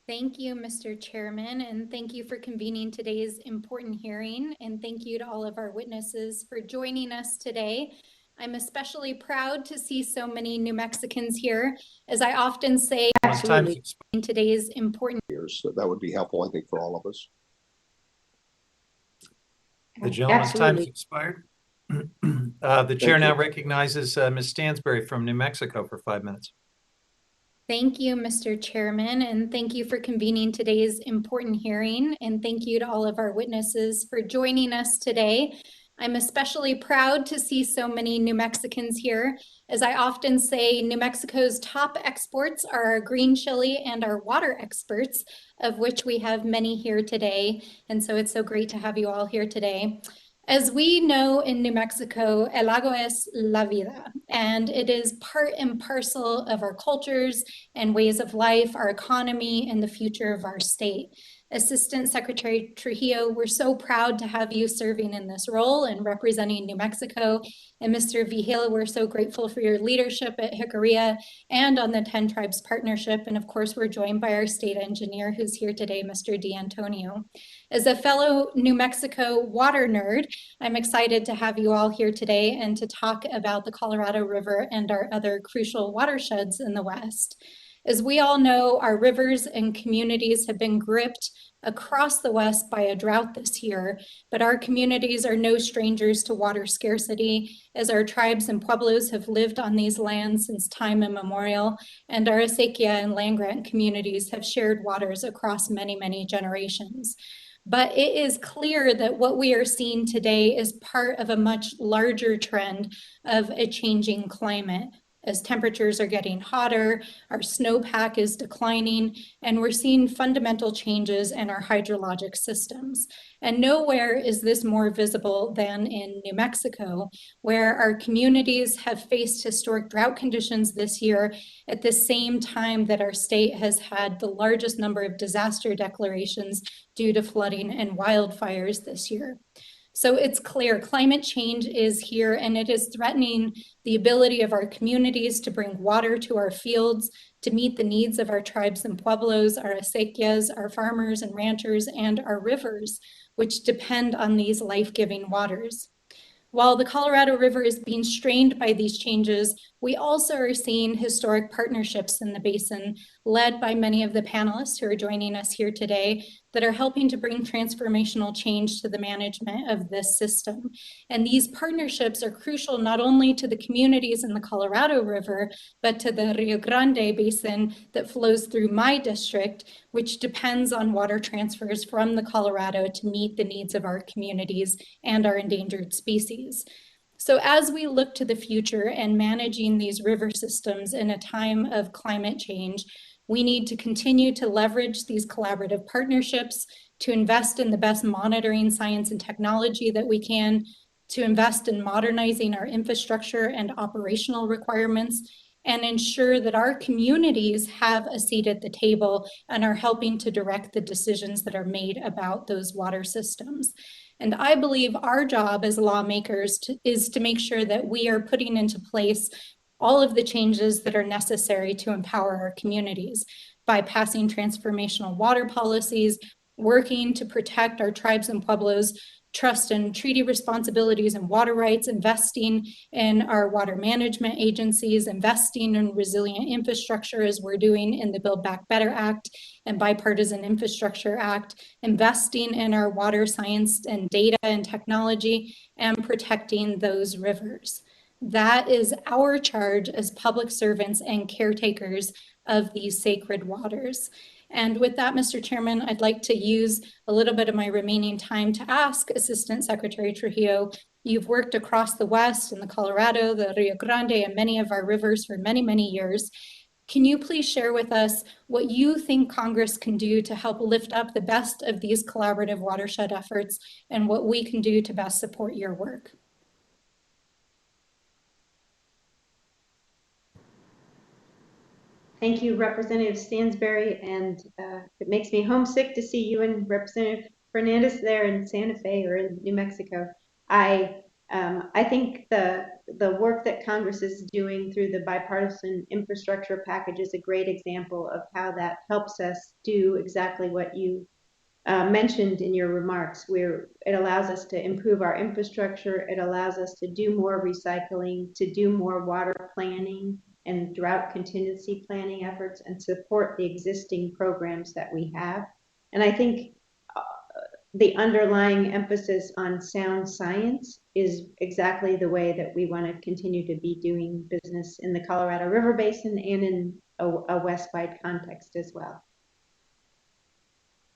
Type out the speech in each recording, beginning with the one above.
Thank you, Mr. Chairman, and thank you for convening today's important hearing. And thank you to all of our witnesses for joining us today. I'm especially proud to see so many New Mexicans here. As I often say, in today's important years, so that would be helpful, I think, for all of us. The gentleman's time has expired. The chair now recognizes Ms. Stansbury from New Mexico for 5 minutes. Thank you, Mr. Chairman, and thank you for convening today's important hearing. And thank you to all of our witnesses for joining us today. I'm especially proud to see so many New Mexicans here. As I often say, New Mexico's top exports are our green chili and our water experts, of which we have many here today. And so it's so great to have you all here today. As we know in New Mexico, el lago es la vida, and it is part and parcel of our cultures and ways of life, our economy, and the future of our state. Assistant Secretary Trujillo, we're so proud to have you serving in this role and representing New Mexico. And Mr. Vigil, we're so grateful for your leadership at Jicarilla and on the 10 Tribes Partnership. And of course, we're joined by our state engineer who's here today, Mr. D'Antonio. As a fellow New Mexico water nerd, I'm excited to have you all here today and to talk about the Colorado River and our other crucial watersheds in the West. As we all know, our rivers and communities have been gripped across the West by a drought this year, but our communities are no strangers to water scarcity, as our tribes and pueblos have lived on these lands since time immemorial, and our acequia and land-grant communities have shared waters across many, many generations. But it is clear that what we are seeing today is part of a much larger trend of a changing climate. As temperatures are getting hotter, our snowpack is declining, and we're seeing fundamental changes in our hydrologic systems. And nowhere is this more visible than in New Mexico, where our communities have faced historic drought conditions this year at the same time that our state has had the largest number of disaster declarations due to flooding and wildfires this year. So it's clear climate change is here, and it is threatening the ability of our communities to bring water to our fields, to meet the needs of our tribes and pueblos, our acequias, our farmers and ranchers, and our rivers, which depend on these life-giving waters. While the Colorado River is being strained by these changes, we also are seeing historic partnerships in the basin led by many of the panelists who are joining us here today that are helping to bring transformational change to the management of this system. And these partnerships are crucial not only to the communities in the Colorado River, but to the Rio Grande Basin that flows through my district, which depends on water transfers from the Colorado to meet the needs of our communities and our endangered species. So as we look to the future and managing these river systems in a time of climate change, we need to continue to leverage these collaborative partnerships, to invest in the best monitoring science and technology that we can, to invest in modernizing our infrastructure and operational requirements, and ensure that our communities have a seat at the table and are helping to direct the decisions that are made about those water systems. And I believe our job as lawmakers is to make sure that we are putting into place all of the changes that are necessary to empower our communities by passing transformational water policies, working to protect our tribes and pueblos, trust and treaty responsibilities and water rights, investing in our water management agencies, investing in resilient infrastructure as we're doing in the Build Back Better Act and Bipartisan Infrastructure Act, investing in our water science and data and technology, and protecting those rivers. That is our charge as public servants and caretakers of these sacred waters. And with that, Mr. Chairman, I'd like to use a little bit of my remaining time to ask Assistant Secretary Trujillo, you've worked across the West in the Colorado, the Rio Grande, and many of our rivers for many, many years. Can you please share with us what you think Congress can do to help lift up the best of these collaborative watershed efforts and what we can do to best support your work? Thank you, Representative Stansbury, and it makes me homesick to see you and Representative Fernandez there in Santa Fe or in New Mexico. I I think the work that Congress is doing through the bipartisan infrastructure package is a great example of how that helps us do exactly what you mentioned in your remarks, where it allows us to improve our infrastructure, it allows us to do more recycling, to do more water planning and drought contingency planning efforts, and support the existing programs that we have. And I think the underlying emphasis on sound science is exactly the way that we want to continue to be doing business in the Colorado River Basin and in a West-wide context as well.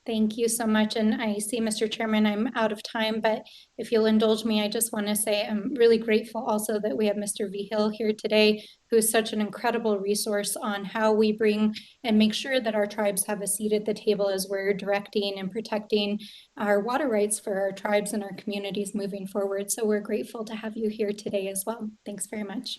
Thank you so much. And I see, Mr. Chairman, I'm out of time, but if you'll indulge me, I just want to say I'm really grateful also that we have Mr. Vigil here today, who is such an incredible resource on how we bring and make sure that our tribes have a seat at the table as we're directing and protecting our water rights for our tribes and our communities moving forward. So we're grateful to have you here today as well. Thanks very much.